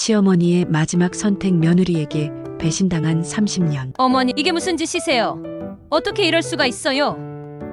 시어머니의 마지막 선택 며느리에게 배신당한 30년. 어머니, 이게 무슨 짓이세요? 어떻게 이럴 수가 있어요?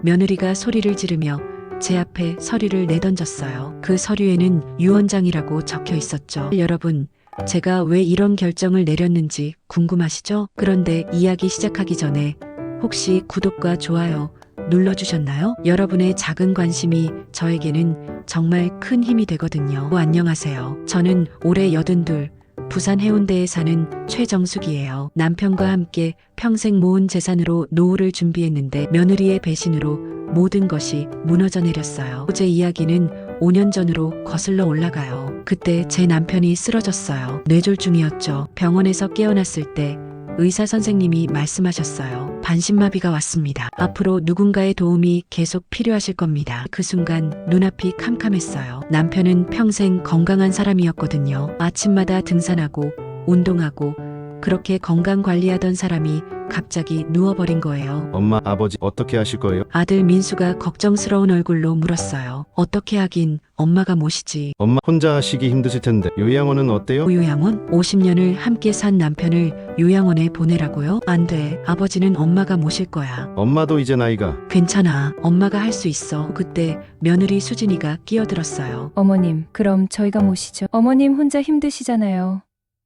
며느리가 소리를 지르며 제 앞에 서류를 내던졌어요. 그 서류에는 유언장이라고 적혀 있었죠. 여러분, 제가 왜 이런 결정을 내렸는지 궁금하시죠? 그런데 이야기 시작하기 전에 혹시 구독과 좋아요 눌러주셨나요? 여러분의 작은 관심이 저에게는 정말 큰 힘이 되거든요. 안녕하세요. 저는 올해 82, 부산 해운대에 사는 최정숙이에요. 남편과 함께 평생 모은 재산으로 노후를 준비했는데 며느리의 배신으로 모든 것이 무너져 내렸어요. 제 이야기는 5년 전으로 거슬러 올라가요. 그때 제 남편이 쓰러졌어요. 뇌졸중이었죠. 병원에서 깨어났을 때 의사 선생님이 말씀하셨어요. 반신마비가 왔습니다. 앞으로 누군가의 도움이 계속 필요하실 겁니다. 그 순간 눈앞이 캄캄했어요. 남편은 평생 건강한 사람이었거든요. 아침마다 등산하고 운동하고 그렇게 건강 관리하던 사람이 갑자기 누워버린 거예요. 엄마, 아버지 어떻게 하실 거예요? 아들 민수가 걱정스러운 얼굴로 물었어요. 어떻게 하긴 엄마가 모시지. 엄마 혼자 하시기 힘드실 텐데 요양원은 어때요? 요양원? 50년을 함께 산 남편을 요양원에 보내라고요? 안 돼. 아버지는 엄마가 모실 거야. 엄마도 이제 나이가. 괜찮아. 엄마가 할 수 있어. 그때 며느리 수진이가 끼어들었어요. 어머님, 그럼 저희가 모시죠. 어머님 혼자 힘드시잖아요.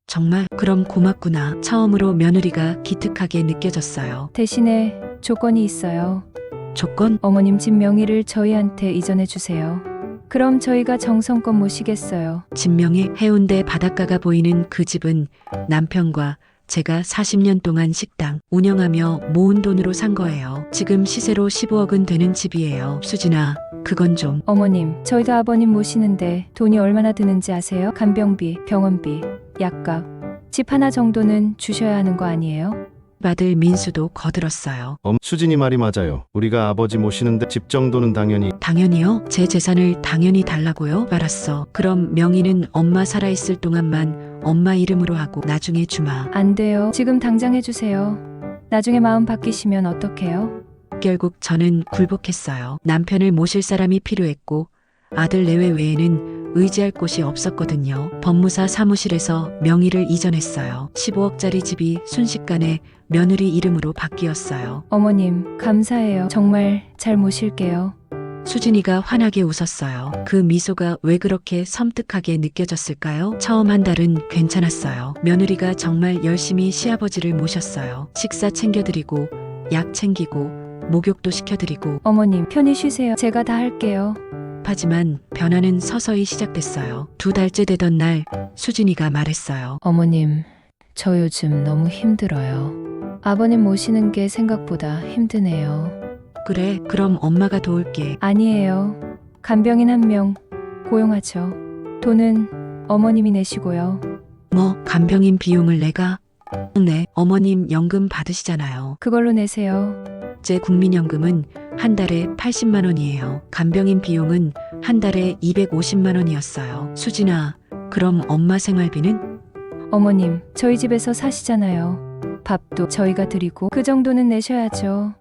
정말? 그럼 고맙구나. 처음으로 며느리가 기특하게 느껴졌어요. 대신에 조건이 있어요. 조건? 어머님 집 명의를 저희한테 이전해 주세요. 그럼 저희가 정성껏 모시겠어요. 진명의 해운대 바닷가가 보이는 그 집은 남편과 제가 40년 동안 식당 운영하며 모은 돈으로 산 거예요. 지금 시세로 15억은 되는 집이에요. 수진아, 그건 좀. 어머님, 저희가 아버님 모시는데 돈이 얼마나 드는지 아세요? 간병비, 병원비, 약값, 집 하나 정도는 주셔야 하는 거 아니에요? 아들 민수도 거들었어요. 수진이 말이 맞아요. 우리가 아버지 모시는데 집 정도는 당연히. 당연히요? 제 재산을 당연히 달라고요? 알았어. 그럼 명의는 엄마 살아있을 동안만 엄마 이름으로 하고 나중에 주마. 안 돼요. 지금 당장 해주세요. 나중에 마음 바뀌시면 어떡해요? 결국 저는 굴복했어요. 남편을 모실 사람이 필요했고 아들 내외 외에는 의지할 곳이 없었거든요. 법무사 사무실에서 명의를 이전했어요. 15억짜리 집이 순식간에 며느리 이름으로 바뀌었어요. 어머님, 감사해요. 정말 잘 모실게요. 수진이가 환하게 웃었어요. 그 미소가 왜 그렇게 섬뜩하게 느껴졌을까요? 처음 한 달은 괜찮았어요. 며느리가 정말 열심히 시아버지를 모셨어요. 식사 챙겨드리고 약 챙기고 목욕도 시켜드리고. 어머님, 편히 쉬세요. 제가 다 할게요. 하지만 변화는 서서히 시작됐어요. 2달째 되던 날 수진이가 말했어요. 어머님, 저 요즘 너무 힘들어요. 아버님 모시는 게 생각보다 힘드네요. 그래, 그럼 엄마가 도울게. 아니에요. 간병인 한 명 고용하죠. 돈은 어머님이 내시고요. 뭐 간병인 비용을 내가? 네, 어머님 연금 받으시잖아요. 그걸로 내세요. 제 국민연금은 한 달에 80만 원이에요. 간병인 비용은 한 달에 250만 원이었어요. 수진아, 그럼 엄마 생활비는? 어머님, 저희 집에서 사시잖아요. 밥도 저희가 드리고 그 정도는 내셔야죠.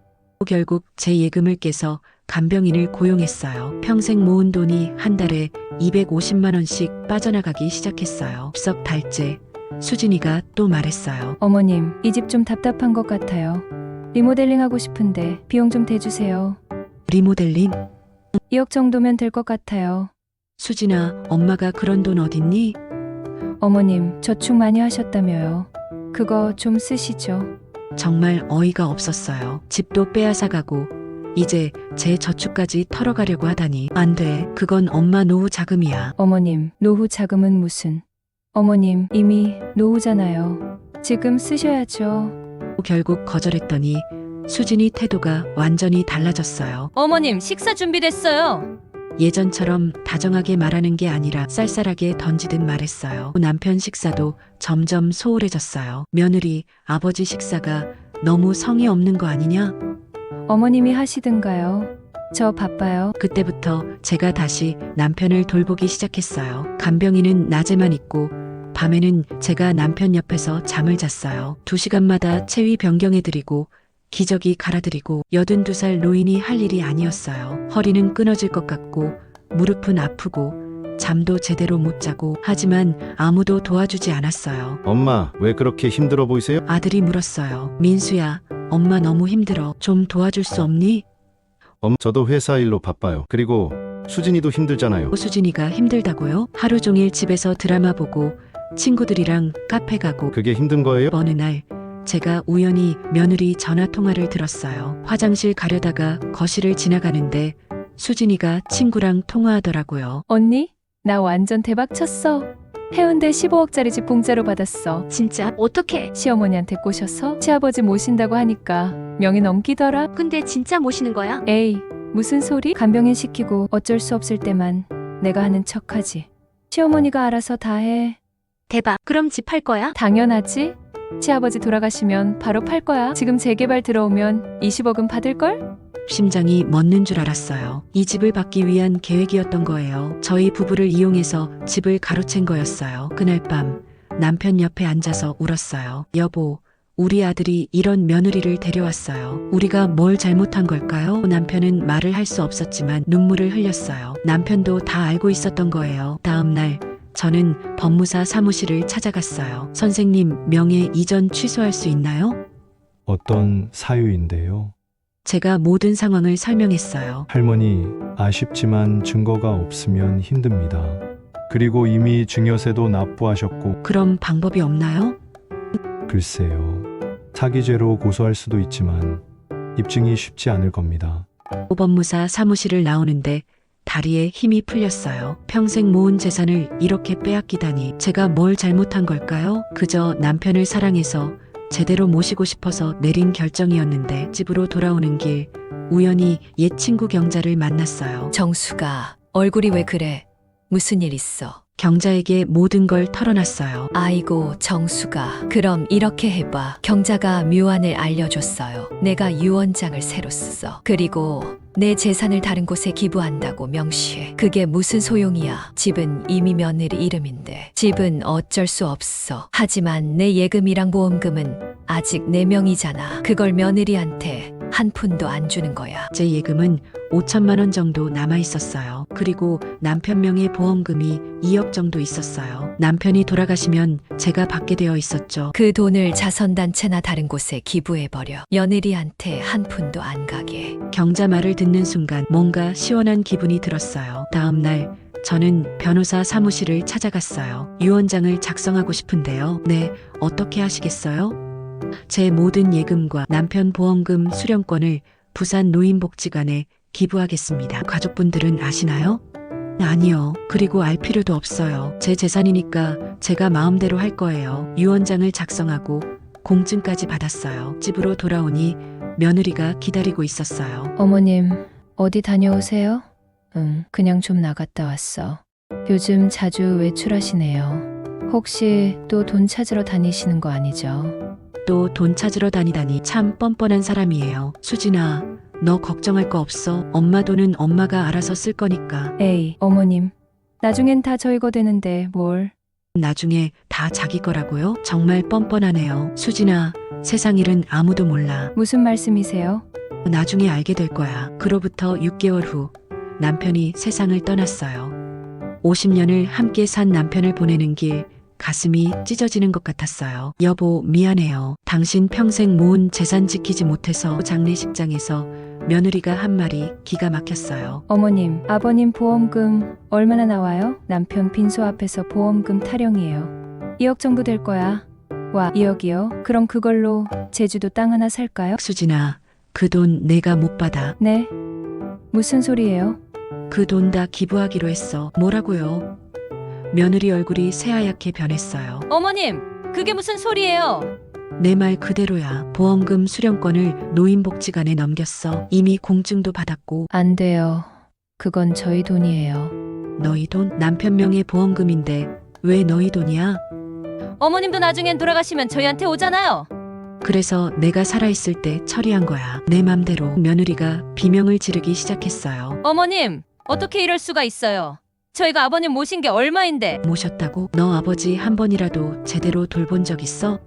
결국 제 예금을 깨서 간병인을 고용했어요. 평생 모은 돈이 한 달에 250만 원씩 빠져나가기 시작했어요. 석 달째 수진이가 또 말했어요. 어머님, 이 집 좀 답답한 것 같아요. 리모델링 하고 싶은데 비용 좀 대주세요. 리모델링? 2억 정도면 될 것 같아요. 수진아, 엄마가 그런 돈 어딨니? 어머님, 저축 많이 하셨다며요. 그거 좀 쓰시죠. 정말 어이가 없었어요. 집도 빼앗아가고 이제 제 저축까지 털어가려고 하다니. 안 돼. 그건 엄마 노후 자금이야. 어머님, 노후 자금은 무슨. 어머님, 이미 노후잖아요. 지금 쓰셔야죠. 결국 거절했더니 수진이 태도가 완전히 달라졌어요. 어머님, 식사 준비됐어요. 예전처럼 다정하게 말하는 게 아니라 쌀쌀하게 던지듯 말했어요. 남편 식사도 점점 소홀해졌어요. 며느리, 아버지 식사가 너무 성의 없는 거 아니냐? 어머님이 하시든가요. 저 바빠요. 그때부터 제가 다시 남편을 돌보기 시작했어요. 간병인은 낮에만 있고 밤에는 제가 남편 옆에서 잠을 잤어요. 2시간마다 체위 변경해드리고 기저귀 갈아드리고 82살 노인이 할 일이 아니었어요. 허리는 끊어질 것 같고 무릎은 아프고 잠도 제대로 못 자고 하지만 아무도 도와주지 않았어요. 엄마, 왜 그렇게 힘들어 보이세요? 아들이 물었어요. 민수야, 엄마 너무 힘들어. 좀 도와줄 수 없니? 저도 회사 일로 바빠요. 그리고 수진이도 힘들잖아요. 수진이가 힘들다고요? 하루 종일 집에서 드라마 보고 친구들이랑 카페 가고. 그게 힘든 거예요? 어느 날 제가 우연히 며느리 전화 통화를 들었어요. 화장실 가려다가 거실을 지나가는데 수진이가 친구랑 통화하더라고요. 언니, 나 완전 대박 쳤어. 해운대 15억짜리 집 공짜로 받았어. 진짜? 어떡해? 시어머니한테 꼬셔서 시아버지 모신다고 하니까 명이 넘기더라. 근데 진짜 모시는 거야? 에이, 무슨 소리? 간병인 시키고 어쩔 수 없을 때만 내가 하는 척하지. 시어머니가 알아서 다 해. 대박. 그럼 집 팔 거야? 당연하지. 시아버지 돌아가시면 바로 팔 거야. 지금 재개발 들어오면 20억은 받을걸? 심장이 멎는 줄 알았어요. 이 집을 받기 위한 계획이었던 거예요. 저희 부부를 이용해서 집을 가로챈 거였어요. 그날 밤 남편 옆에 앉아서 울었어요. 여보, 우리 아들이 이런 며느리를 데려왔어요. 우리가 뭘 잘못한 걸까요? 남편은 말을 할 수 없었지만 눈물을 흘렸어요. 남편도 다 알고 있었던 거예요. 다음 날 저는 법무사 사무실을 찾아갔어요. 선생님, 명예 이전 취소할 수 있나요? 어떤 사유인데요? 제가 모든 상황을 설명했어요. 할머니, 아쉽지만 증거가 없으면 힘듭니다. 그리고 이미 증여세도 납부하셨고, 그럼 방법이 없나요? 글쎄요. 사기죄로 고소할 수도 있지만 입증이 쉽지 않을 겁니다. 법무사 사무실을 나오는데 다리에 힘이 풀렸어요. 평생 모은 재산을 이렇게 빼앗기다니 제가 뭘 잘못한 걸까요? 그저 남편을 사랑해서 제대로 모시고 싶어서 내린 결정이었는데 집으로 돌아오는 길 우연히 옛 친구 경자를 만났어요. 정수가 얼굴이 왜 그래? 무슨 일 있어? 경자에게 모든 걸 털어놨어요. 아이고 정수가 그럼 이렇게 해봐. 경자가 묘안을 알려줬어요. 내가 유언장을 새로 썼어. 그리고 내 재산을 다른 곳에 기부한다고 명시해. 그게 무슨 소용이야. 집은 이미 며느리 이름인데. 집은 어쩔 수 없어. 하지만 내 예금이랑 보험금은 아직 내 명이잖아. 그걸 며느리한테 한 푼도 안 주는 거야. 제 예금은 5천만 원 정도 남아 있었어요. 그리고 남편 명의 보험금이 2억 정도 있었어요. 남편이 돌아가시면 제가 받게 되어 있었죠. 그 돈을 자선단체나 다른 곳에 기부해버려. 며느리한테 한 푼도 안 가게. 경자 말을 듣는 순간 뭔가 시원한 기분이 들었어요. 다음 날 저는 변호사 사무실을 찾아갔어요. 유언장을 작성하고 싶은데요. 네, 어떻게 하시겠어요? 제 모든 예금과 남편 보험금 수령권을 부산 노인복지관에 기부하겠습니다. 가족분들은 아시나요? 아니요. 그리고 알 필요도 없어요. 제 재산이니까 제가 마음대로 할 거예요. 유언장을 작성하고 공증까지 받았어요. 집으로 돌아오니 며느리가 기다리고 있었어요. 어머님, 어디 다녀오세요? 응, 그냥 좀 나갔다 왔어. 요즘 자주 외출하시네요. 혹시 또 돈 찾으러 다니시는 거 아니죠? 또 돈 찾으러 다니다니 참 뻔뻔한 사람이에요. 수진아, 너 걱정할 거 없어. 엄마 돈은 엄마가 알아서 쓸 거니까. 에이, 어머님. 나중엔 다 저희 거 되는데 뭘. 나중에 다 자기 거라고요? 정말 뻔뻔하네요. 수진아, 세상 일은 아무도 몰라. 무슨 말씀이세요? 나중에 알게 될 거야. 그로부터 6개월 후 남편이 세상을 떠났어요. 50년을 함께 산 남편을 보내는 길 가슴이 찢어지는 것 같았어요. 여보, 미안해요. 당신 평생 모은 재산 지키지 못해서. 장례식장에서 며느리가 한 말이 기가 막혔어요. 어머님, 아버님 보험금 얼마나 나와요? 남편 빈소 앞에서 보험금 타령이에요. 2억 정도 될 거야. 와, 2억이요? 그럼 그걸로 제주도 땅 하나 살까요? 수진아, 그 돈 내가 못 받아. 네. 무슨 소리예요? 그 돈 다 기부하기로 했어. 뭐라고요? 며느리 얼굴이 새하얗게 변했어요. 어머님, 그게 무슨 소리예요? 내 말 그대로야. 보험금 수령권을 노인복지관에 넘겼어. 이미 공증도 받았고. 안 돼요. 그건 저희 돈이에요. 너희 돈? 남편 명의 보험금인데 왜 너희 돈이야? 어머님도 나중엔 돌아가시면 저희한테 오잖아요. 그래서 내가 살아있을 때 처리한 거야. 내 맘대로. 며느리가 비명을 지르기 시작했어요. 어머님, 어떻게 이럴 수가 있어요? 저희가 아버님 모신 게 얼마인데. 모셨다고? 너 아버지 한 번이라도 제대로 돌본 적 있어?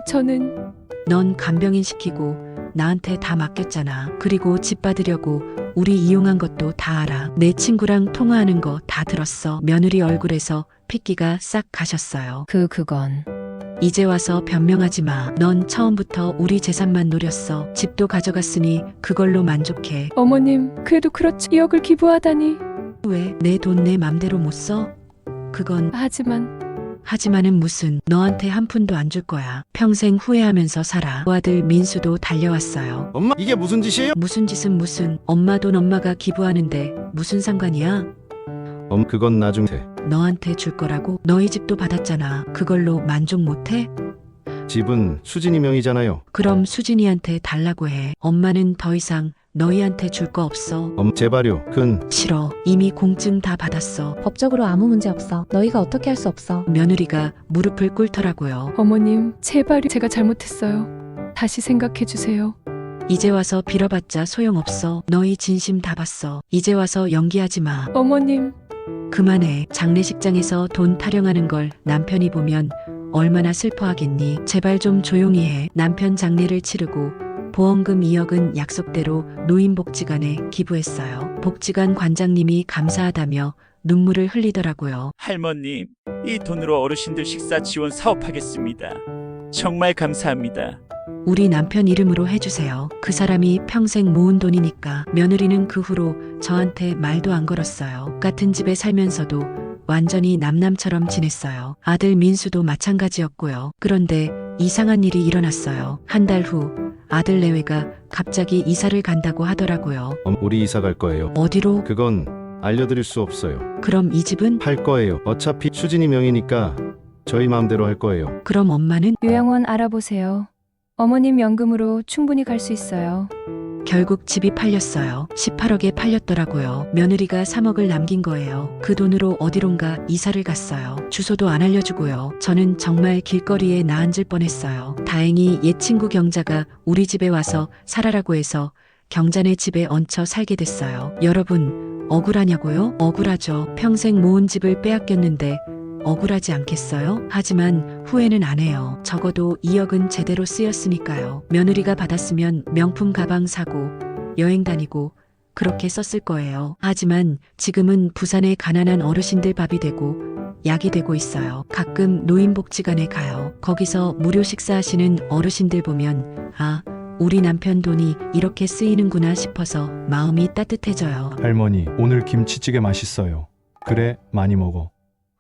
저는 넌 간병인 시키고 나한테 다 맡겼잖아. 그리고 집 받으려고 우리 이용한 것도 다 알아. 내 친구랑 통화하는 거 다 들었어. 며느리 얼굴에서 핏기가 싹 가셨어요. 그건. 이제 와서 변명하지 마. 넌 처음부터 우리 재산만 노렸어. 집도 가져갔으니 그걸로 만족해. 어머님, 그래도 그렇지. 2억을 기부하다니. 왜 내 돈 내 맘대로 못 써? 그건 하지만은 무슨, 너한테 한 푼도 안 줄 거야. 평생 후회하면서 살아. 그 아들 민수도 달려왔어요. 엄마, 이게 무슨 짓이에요? 무슨 짓은 무슨, 엄마 돈 엄마가 기부하는데 무슨 상관이야? 그건 나중에. 너한테 줄 거라고. 너희 집도 받았잖아. 그걸로 만족 못해? 집은 수진이 명의잖아요. 그럼 수진이한테 달라고 해. 엄마는 더 이상 너희한테 줄 거 없어. 제발요. 싫어. 이미 공증 다 받았어. 법적으로 아무 문제 없어. 너희가 어떻게 할 수 없어. 며느리가 무릎을 꿇더라고요. 어머님, 제발요. 제가 잘못했어요. 다시 생각해 주세요. 이제 와서 빌어봤자 소용없어. 너희 진심 다 봤어. 이제 와서 연기하지 마. 어머님. 그만해. 장례식장에서 돈 타령하는 걸 남편이 보면 얼마나 슬퍼하겠니. 제발 좀 조용히 해. 남편 장례를 치르고 보험금 2억은 약속대로 노인복지관에 기부했어요. 복지관 관장님이 감사하다며 눈물을 흘리더라고요. 할머님, 이 돈으로 어르신들 식사 지원 사업하겠습니다. 정말 감사합니다. 우리 남편 이름으로 해주세요. 그 사람이 평생 모은 돈이니까. 며느리는 그 후로 저한테 말도 안 걸었어요. 같은 집에 살면서도 완전히 남남처럼 지냈어요. 아들 민수도 마찬가지였고요. 그런데 이상한 일이 일어났어요. 한 달 후 아들 내외가 갑자기 이사를 간다고 하더라고요. 우리 이사 갈 거예요. 어디로? 그건 알려드릴 수 없어요. 그럼 이 집은? 팔 거예요. 어차피 수진이 명의니까 저희 마음대로 할 거예요. 그럼 엄마는? 요양원 알아보세요. 어머님 연금으로 충분히 갈 수 있어요. 결국 집이 팔렸어요. 18억에 팔렸더라고요. 며느리가 3억을 남긴 거예요. 그 돈으로 어디론가 이사를 갔어요. 주소도 안 알려주고요. 저는 정말 길거리에 나앉을 뻔했어요. 다행히 옛 친구 경자가 우리 집에 와서 살아라고 해서 경자네 집에 얹혀 살게 됐어요. 여러분, 억울하냐고요? 억울하죠. 평생 모은 집을 빼앗겼는데 억울하지 않겠어요? 하지만 후회는 안 해요. 적어도 2억은 제대로 쓰였으니까요. 며느리가 받았으면 명품 가방 사고 여행 다니고 그렇게 썼을 거예요. 하지만 지금은 부산의 가난한 어르신들 밥이 되고 약이 되고 있어요. 가끔 노인복지관에 가요. 거기서 무료 식사하시는 어르신들 보면 우리 남편 돈이 이렇게 쓰이는구나 싶어서 마음이 따뜻해져요. 할머니, 오늘 김치찌개 맛있어요. 그래, 많이 먹어.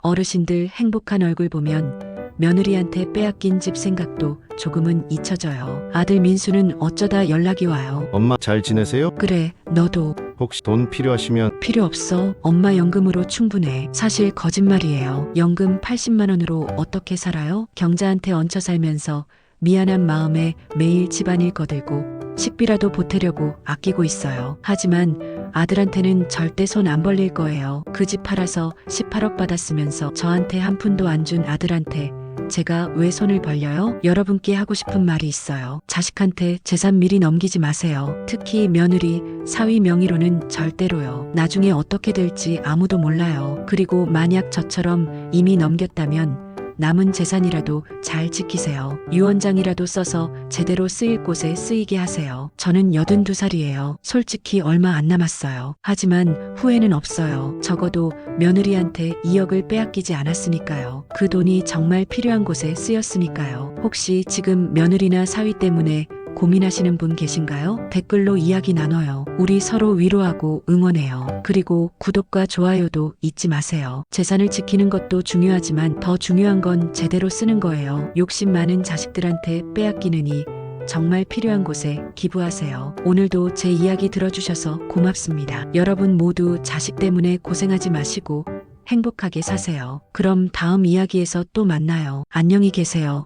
어르신들 행복한 얼굴 보면 며느리한테 빼앗긴 집 생각도 조금은 잊혀져요. 아들 민수는 어쩌다 연락이 와요. 엄마 잘 지내세요? 그래, 너도. 혹시 돈 필요하시면 필요 없어. 엄마 연금으로 충분해. 사실 거짓말이에요. 연금 80만 원으로 어떻게 살아요? 경자한테 얹혀 살면서 미안한 마음에 매일 집안일 거들고 식비라도 보태려고 아끼고 있어요. 하지만 아들한테는 절대 손 안 벌릴 거예요. 그 집 팔아서 18억 받았으면서 저한테 한 푼도 안 준 아들한테 제가 왜 손을 벌려요? 여러분께 하고 싶은 말이 있어요. 자식한테 재산 미리 넘기지 마세요. 특히 며느리, 사위 명의로는 절대로요. 나중에 어떻게 될지 아무도 몰라요. 그리고 만약 저처럼 이미 넘겼다면 남은 재산이라도 잘 지키세요. 유언장이라도 써서 제대로 쓰일 곳에 쓰이게 하세요. 저는 82살이에요. 솔직히 얼마 안 남았어요. 하지만 후회는 없어요. 적어도 며느리한테 2억을 빼앗기지 않았으니까요. 그 돈이 정말 필요한 곳에 쓰였으니까요. 혹시 지금 며느리나 사위 때문에 고민하시는 분 계신가요? 댓글로 이야기 나눠요. 우리 서로 위로하고 응원해요. 그리고 구독과 좋아요도 잊지 마세요. 재산을 지키는 것도 중요하지만 더 중요한 건 제대로 쓰는 거예요. 욕심 많은 자식들한테 빼앗기느니 정말 필요한 곳에 기부하세요. 오늘도 제 이야기 들어주셔서 고맙습니다. 여러분 모두 자식 때문에 고생하지 마시고 행복하게 사세요. 그럼 다음 이야기에서 또 만나요. 안녕히 계세요.